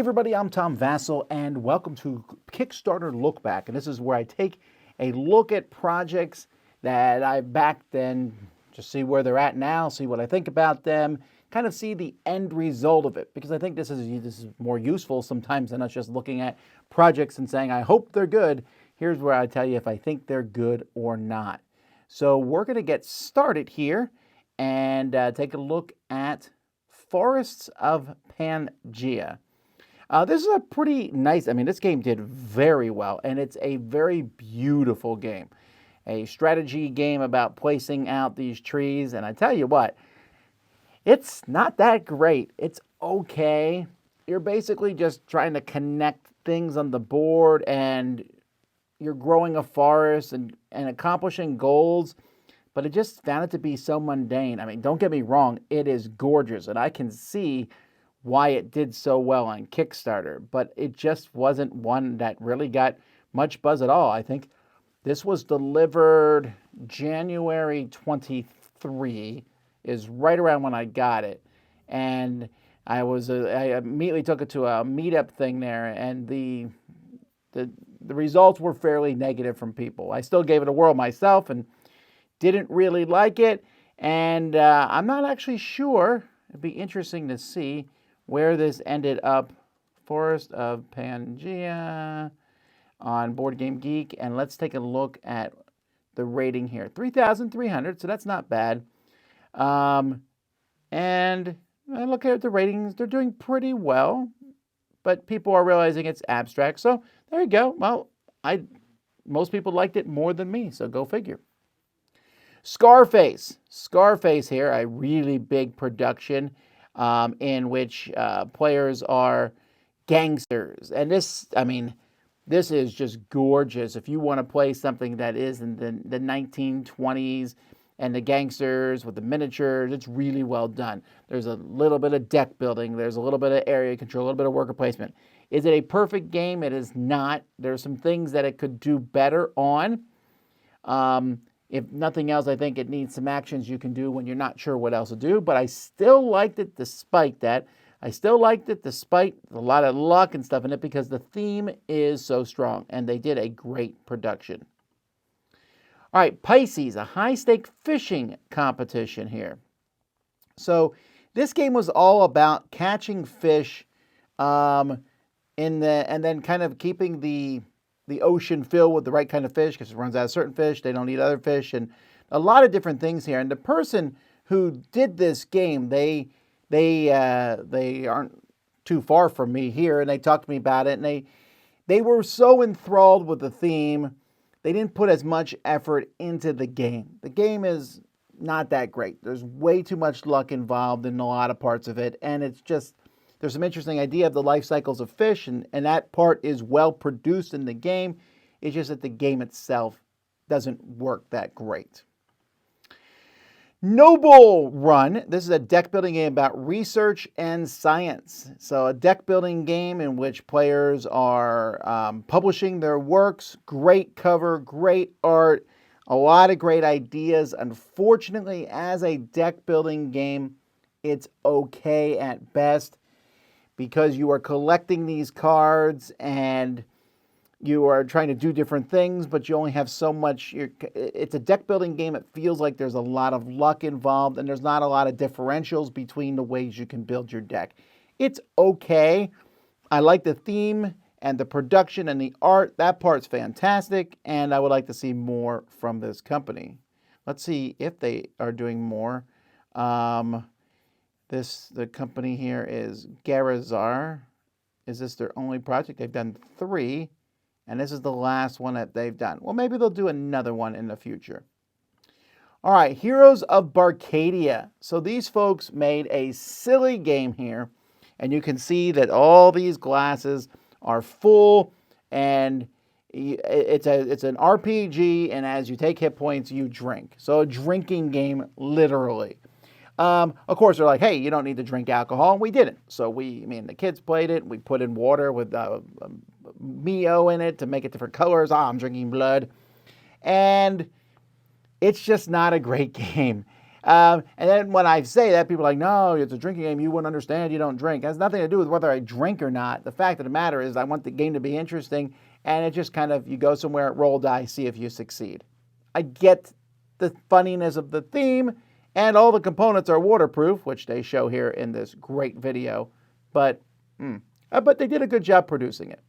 everybody, I'm Tom Vasel, and welcome to Kickstarter Lookback. And this is where I take a look at projects that I backed and just see where they're at now, see what I think about them, kind of see the end result of it. Because I think this is more useful sometimes than us just looking at projects and saying, I hope they're good. Here's where I tell you if I think they're good or not. So we're going to get started here and take a look at Forests of Pangia. This is a pretty nice, this game did very well, and it's a very beautiful game. A strategy game about placing out these trees, and I tell you what, it's not that great. It's okay. You're basically just trying to connect things on the board, and you're growing a forest and accomplishing goals, but I just found it to be so mundane. Don't get me wrong, it is gorgeous, and I can see why it did so well on Kickstarter, but it just wasn't one that really got much buzz at all. I think this was delivered January 23, is right around when I got it, and I immediately took it to a meetup thing there, and the results were fairly negative from people. I still gave it a whirl myself and didn't really like it, and I'm not actually sure. It'd be interesting to see where this ended up. Forest of Pangia on Board Game Geek, and let's take a look at the rating here. 3,300, so that's not bad. And I look at the ratings, they're doing pretty well, but people are realizing it's abstract, so there you go. Well, most people liked it more than me, so go figure. Scarface here, a really big production in which players are gangsters. And this is just gorgeous. If you want to play something that is in the 1920s and the gangsters with the miniatures, it's really well done. There's a little bit of deck building. There's a little bit of area control, a little bit of worker placement. Is it a perfect game? It is not. There's some things that it could do better on. If nothing else, I think it needs some actions you can do when you're not sure what else to do. But I still liked it despite that. I still liked it despite a lot of luck and stuff in it because the theme is so strong. And they did a great production. All right, Pisces, a high-stake fishing competition here. So this game was all about catching fish and then kind of keeping the ocean filled with the right kind of fish because it runs out of certain fish. They don't eat other fish and a lot of different things here. And the person who did this game, they aren't too far from me here, and they talked to me about it. And they were so enthralled with the theme, they didn't put as much effort into the game. The game is not that great. There's way too much luck involved in a lot of parts of it, and it's just there's some interesting idea of the life cycles of fish, and that part is well produced in the game. It's just that the game itself doesn't work that great. Noble Run. This is a deck building game about research and science. So a deck building game in which players are publishing their works. Great cover, great art, a lot of great ideas. Unfortunately, as a deck building game, it's okay at best, because you are collecting these cards and you are trying to do different things, but you only have so much. It's a deck building game. It feels like there's a lot of luck involved and there's not a lot of differentials between the ways you can build your deck. It's okay. I like the theme and the production and the art. That part's fantastic, and I would like to see more from this company. Let's see if they are doing more. The company here is Garazar. Is this their only project? They've done 3, and this is the last one that they've done. Well, maybe they'll do another one in the future. All right, Heroes of Barcadia. So these folks made a silly game here, and you can see that all these glasses are full, and it's an RPG, and as you take hit points, you drink. So a drinking game, literally. Of course, they're like, hey, you don't need to drink alcohol, and we didn't. So the kids played it. We put in water with Mio in it to make it different colors. I'm drinking blood. And it's just not a great game. And then when I say that, people are like, no, it's a drinking game. You wouldn't understand. You don't drink. It has nothing to do with whether I drink or not. The fact of the matter is I want the game to be interesting, and it just kind of, you go somewhere, roll dice, see if you succeed. I get the funniness of the theme, and all the components are waterproof, which they show here in this great video, but they did a good job producing it.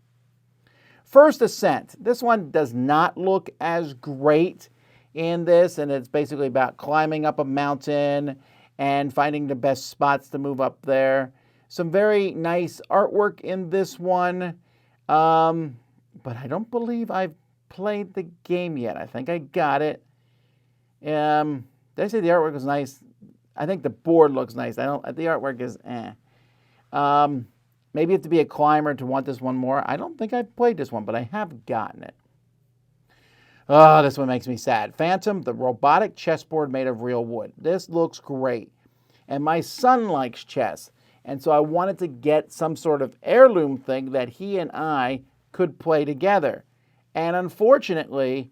First Ascent. This one does not look as great in this, and it's basically about climbing up a mountain and finding the best spots to move up there. Some very nice artwork in this one, but I don't believe I've played the game yet. I think I got it. Did I say the artwork was nice? I think the board looks nice. The artwork is maybe you have to be a climber to want this one more. I don't think I've played this one, but I have gotten it. Oh, this one makes me sad. Phantom, the robotic chessboard made of real wood. This looks great. And my son likes chess. And so I wanted to get some sort of heirloom thing that he and I could play together. And unfortunately,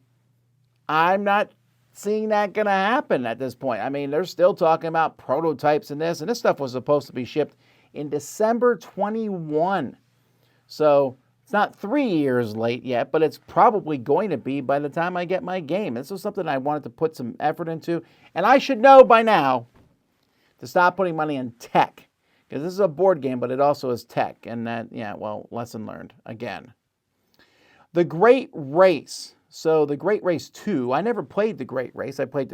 I'm not seeing that going to happen at this point. I mean, they're still talking about prototypes and this stuff was supposed to be shipped in December 21. So it's not 3 years late yet, but it's probably going to be by the time I get my game. This was something I wanted to put some effort into, and I should know by now to stop putting money in tech, because this is a board game, but it also is tech, and that, yeah, well, lesson learned again. The Great Race. So the Great Race 2, I never played the Great Race. I played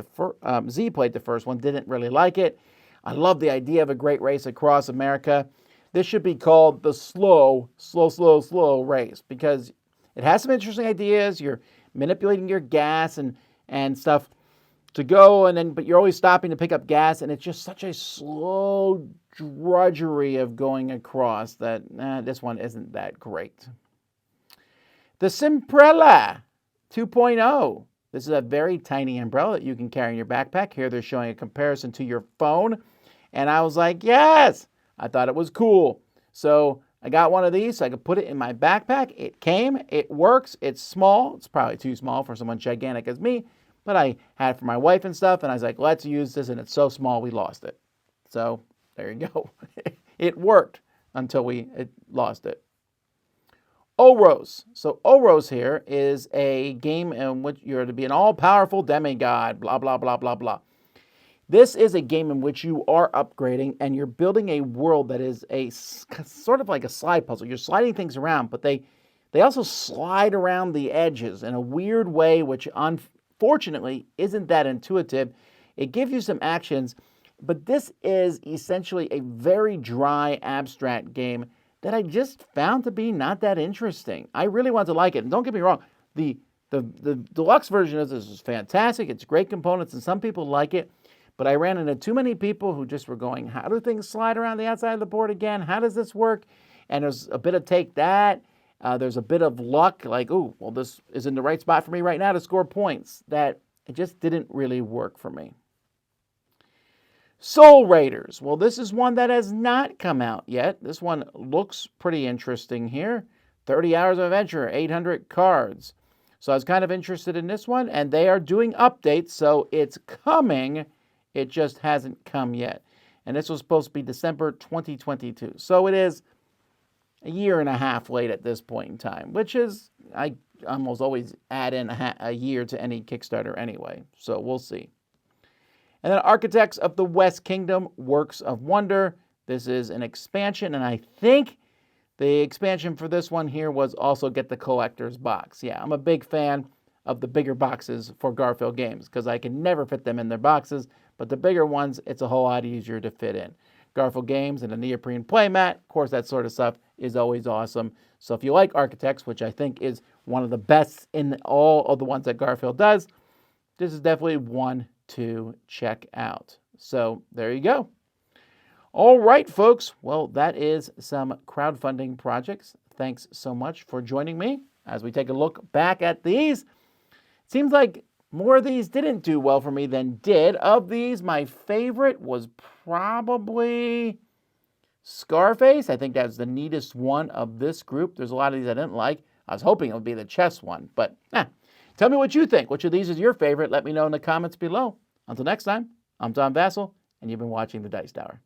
Z played the first one, didn't really like it. I love the idea of a great race across America. This should be called the slow race, because it has some interesting ideas. You're manipulating your gas and stuff to go, but you're always stopping to pick up gas, and it's just such a slow drudgery of going across that this one isn't that great. The Simprella 2.0. This is a very tiny umbrella that you can carry in your backpack. Here they're showing a comparison to your phone, and I was like, yes! I thought it was cool. So I got one of these so I could put it in my backpack. It came, it works, it's small. It's probably too small for someone gigantic as me, but I had it for my wife and stuff, and I was like, let's use this, and it's so small we lost it. So there you go. It worked until we lost it. Oros. So Oros here is a game in which you're to be an all-powerful demigod, blah, blah, blah, blah, blah. This is a game in which you are upgrading and you're building a world that is a sort of like a slide puzzle. You're sliding things around, but they also slide around the edges in a weird way, which unfortunately isn't that intuitive. It gives you some actions, but this is essentially a very dry, abstract game that I just found to be not that interesting. I really want to like it. And don't get me wrong, the deluxe version of this is fantastic. It's great components, and some people like it. But I ran into too many people who just were going, how do things slide around the outside of the board again? How does this work? And there's a bit of take that. There's a bit of luck, like, ooh, well, this is in the right spot for me right now to score points. That it just didn't really work for me. Soul Raiders. Well, this is one that has not come out yet. This one looks pretty interesting here. 30 hours of adventure, 800 cards. So I was kind of interested in this one, and they are doing updates, so it's coming. It just hasn't come yet. And this was supposed to be December 2022. So it is a year and a half late at this point in time, which is, I almost always add in a year to any Kickstarter anyway. So we'll see. And then Architects of the West Kingdom, Works of Wonder. This is an expansion, and I think the expansion for this one here was also get the collector's box. Yeah, I'm a big fan of the bigger boxes for Garfield games because I can never fit them in their boxes, but the bigger ones, it's a whole lot easier to fit in. Garfield games and a neoprene playmat, of course, that sort of stuff is always awesome. So if you like Architects, which I think is one of the best in all of the ones that Garfield does, this is definitely one to check out. So there you go. All right, folks. Well, that is some crowdfunding projects. Thanks so much for joining me as we take a look back at these. It seems like more of these didn't do well for me than did. Of these, my favorite was probably Scarface. I think that's the neatest one of this group. There's a lot of these I didn't like. I was hoping it would be the chess one, but tell me what you think. Which of these is your favorite? Let me know in the comments below. Until next time, I'm Tom Vasel, and you've been watching The Dice Tower.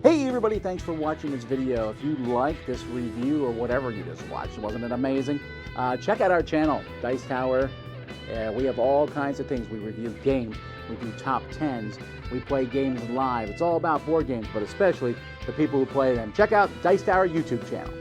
Hey everybody, thanks for watching this video. If you like this review or whatever you just watched, wasn't it amazing? Check out our channel, Dice Tower. We have all kinds of things. We review games, we do top 10s, we play games live. It's all about board games, but especially the people who play them. Check out Dice Tower YouTube channel.